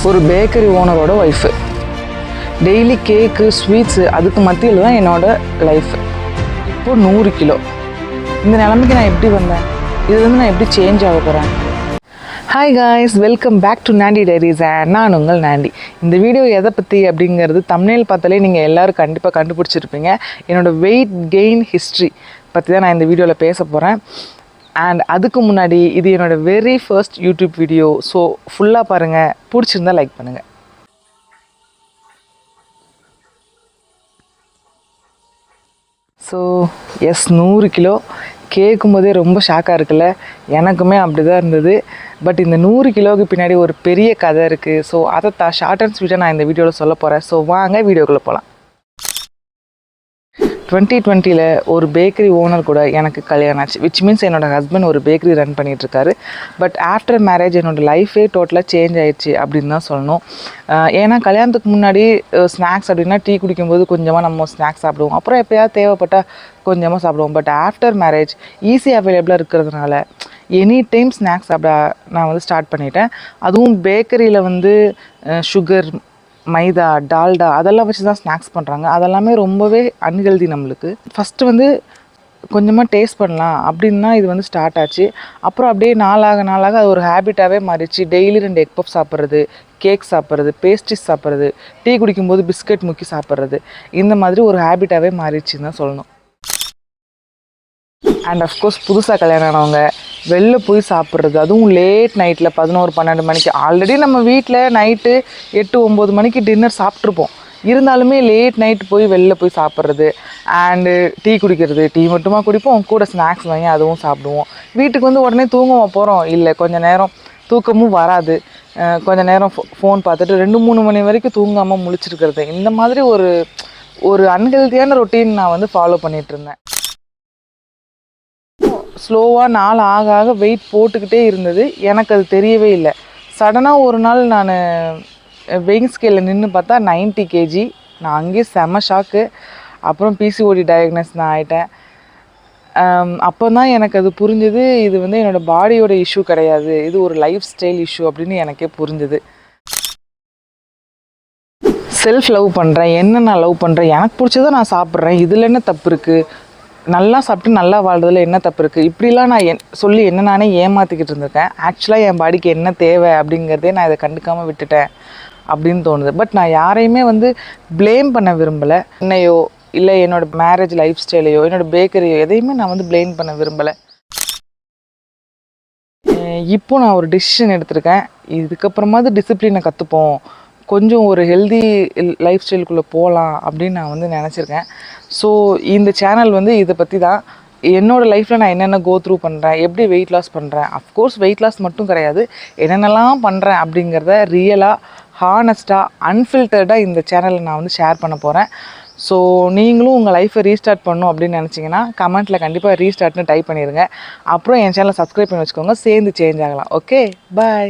ஒரு பேக்கரி ஓனரோட wife. Daily கேக்கு sweets அதுக்கு மத்தியில் தான் என்னோடய லைஃப். இப்போது 100 கிலோ. இந்த நிலைமைக்கு நான் எப்படி வந்தேன்? இதுலேருந்து நான் எப்படி சேஞ்ச் ஆக போகிறேன்? Hi guys, welcome back to Nandi diaries. நான் உங்கள் நாண்டி. இந்த வீடியோ எதை பற்றி அப்படிங்கிறது தம்ப்நெயில் பார்த்தாலே நீங்கள் எல்லோரும் கண்டிப்பாக கண்டுபிடிச்சிருப்பீங்க. என்னோடய வெயிட் கெயின் ஹிஸ்ட்ரி பற்றி தான் நான் இந்த வீடியோவில் பேச போகிறேன். அண்ட் அதுக்கு முன்னாடி இது என்னோடய very first YouTube video. So ஃபுல்லாக பாருங்கள், பிடிச்சிருந்தா லைக் பண்ணுங்கள். ஸோ 100 கிலோ கேட்கும் போதே ரொம்ப ஷாக்காக இருக்குல்ல? எனக்குமே அப்படி தான் இருந்தது. பட் இந்த 100 கிலோவுக்கு பின்னாடி ஒரு பெரிய கதை இருக்குது. ஸோ அதை ஷார்ட் அண்ட் ஸ்வீட்டாக நான் இந்த வீடியோவில் சொல்ல போகிறேன். ஸோ வாங்க வீடியோக்குள்ளே போகலாம். 2020 ஒரு பேக்கரி ஓனர் கூட எனக்கு கல்யாணம் ஆச்சு. விச் மீன்ஸ் என்னோடய ஹஸ்பண்ட் ஒரு பேக்கரி ரன் பண்ணிகிட்ருக்காரு. பட் ஆஃப்டர் மேரேஜ் என்னோடய லைஃபே டோட்டலாக சேஞ்ச் ஆகிடுச்சு அப்படின்னு தான் சொல்லணும். ஏன்னா கல்யாணத்துக்கு முன்னாடி ஸ்நாக்ஸ் அப்படின்னா டீ குடிக்கும்போது கொஞ்சமாக நம்ம ஸ்நாக்ஸ் சாப்பிடுவோம், அப்புறம் எப்போயாவது தேவைப்பட்டால் கொஞ்சமாக சாப்பிடுவோம். பட் ஆஃப்டர் மேரேஜ் ஈஸி அவைலபிளாக இருக்கிறதுனால எனி டைம் ஸ்நாக்ஸ் சாப்பிட நான் ஸ்டார்ட் பண்ணிட்டேன். அதுவும் பேக்கரியில் சுகர், மைதா, டால்டா அதெல்லாம் வச்சு தான் ஸ்நாக்ஸ் பண்ணுறாங்க. அதெல்லாமே ரொம்பவே அன்ஹெல்தி நம்மளுக்கு. ஃபஸ்ட்டு கொஞ்சமாக டேஸ்ட் பண்ணலாம் அப்படின்னு தான் இது ஸ்டார்ட் ஆச்சு. அப்புறம் அப்படியே நாளாக அது ஒரு ஹேபிட்டாகவே மாறிடுச்சு. டெய்லி 2 எக் பப் சாப்பிட்றது, கேக் சாப்பிட்றது, பேஸ்ட்ரிஸ் சாப்பிட்றது, டீ குடிக்கும்போது பிஸ்கட் முக்கி சாப்பிட்றது, இந்த மாதிரி ஒரு ஹேபிட்டாகவே மாறிடுச்சுன்னு தான் சொல்லணும். அண்ட் அஃப்கோர்ஸ் புதுசாக கல்யாணம் ஆனவங்க வெளில போய் சாப்பிட்றது, அதுவும் லேட் நைட்டில் 11-12 மணிக்கு. ஆல்ரெடி நம்ம வீட்டில் நைட்டு 8-9 மணிக்கு டின்னர் சாப்பிட்ருப்போம். இருந்தாலுமே லேட் நைட் போய் வெளில போய் சாப்பிட்றது அண்டு டீ குடிக்கிறது. டீ மட்டுமா குடிப்போம், கூட ஸ்நாக்ஸ் வாங்கி அதுவும் சாப்பிடுவோம். வீட்டுக்கு உடனே தூங்க போகிறோம், இல்லை கொஞ்சம் நேரம் தூக்கமும் வராது, கொஞ்சம் நேரம் ஃபோன் பார்த்துட்டு 2-3 மணி வரைக்கும் தூங்காமல் முழிச்சிருக்கிறது. இந்த மாதிரி ஒரு அன்ஹெல்தியான ரொட்டீன் நான் ஃபாலோ பண்ணிகிட்டு இருந்தேன். ஸ்லோவாக நாள் ஆக வெயிட் போட்டுக்கிட்டே இருந்தது. எனக்கு அது தெரியவே இல்லை. சடனாக ஒரு நாள் நான் வெயிங் ஸ்கேலில் நின்று பார்த்தா 90 kg. நான் அங்கேயே செம ஷாக்கு. அப்புறம் பிசிஓடி டயக்னஸ் நான் ஆகிட்டேன். அப்போ தான் எனக்கு அது புரிஞ்சுது, இது என்னோடய பாடியோட இஷ்யூ கிடையாது, இது ஒரு லைஃப் ஸ்டைல் இஷ்யூ அப்படின்னு எனக்கே புரிஞ்சுது. செல்ஃப் லவ் பண்ணுறேன், என்ன நான் லவ் பண்ணுறேன், எனக்கு பிடிச்சதை நான் சாப்பிட்றேன், இதில் என்ன தப்பு இருக்குது, நல்லா சாப்பிட்டு நல்லா வாழ்றதுல என்ன தப்பு இருக்குது, இப்படிலாம் நான் சொல்லி என்ன நானே ஏமாற்றிக்கிட்டு இருந்திருக்கேன். ஆக்சுவலாக என் பாடிக்கு என்ன தேவை அப்படிங்கிறதே நான் இதை கண்டுக்காமல் விட்டுட்டேன் அப்படின்னு தோணுது. பட் நான் யாரையுமே ப்ளேம் பண்ண விரும்பலை. என்னையோ இல்லை என்னோடய மேரேஜ் லைஃப் ஸ்டைலையோ என்னோடய பேக்கரியோ எதையுமே நான் ப்ளேம் பண்ண விரும்பலை. இப்போ நான் ஒரு டிசிஷன் எடுத்திருக்கேன். இதுக்கப்புறமாவது டிசிப்ளினை கற்றுப்போம், கொஞ்சம் ஒரு ஹெல்தி லைஃப் ஸ்டைலுக்குள்ளே போகலாம் அப்படின்னு நான் நினச்சிருக்கேன். ஸோ இந்த சேனல் இதை பற்றி தான். என்னோடய லைஃப்பில் நான் என்னென்ன கோ த்ரூ பண்ணுறேன், எப்படி வெயிட் லாஸ் பண்ணுறேன், அஃப்கோர்ஸ் வெயிட் லாஸ் மட்டும் கிடையாது, என்னென்னலாம் பண்ணுறேன் அப்படிங்கிறத ரியலாக, ஹானஸ்ட்டாக, அன்ஃபில்டர்டாக இந்த சேனலில் நான் ஷேர் பண்ண போகிறேன். ஸோ நீங்களும் உங்கள் லைஃப்பை ரீஸ்டார்ட் பண்ணணும் அப்படின்னு நினச்சிங்கன்னா கமெண்ட்டில் கண்டிப்பாக ரீஸ்டார்ட்னு டைப் பண்ணிடுங்க. அப்புறம் என் சேனலை சப்ஸ்கிரைப் பண்ணி வச்சுக்கோங்க, சேர்ந்து சேஞ்ச் ஆகலாம். ஓகே, பாய்.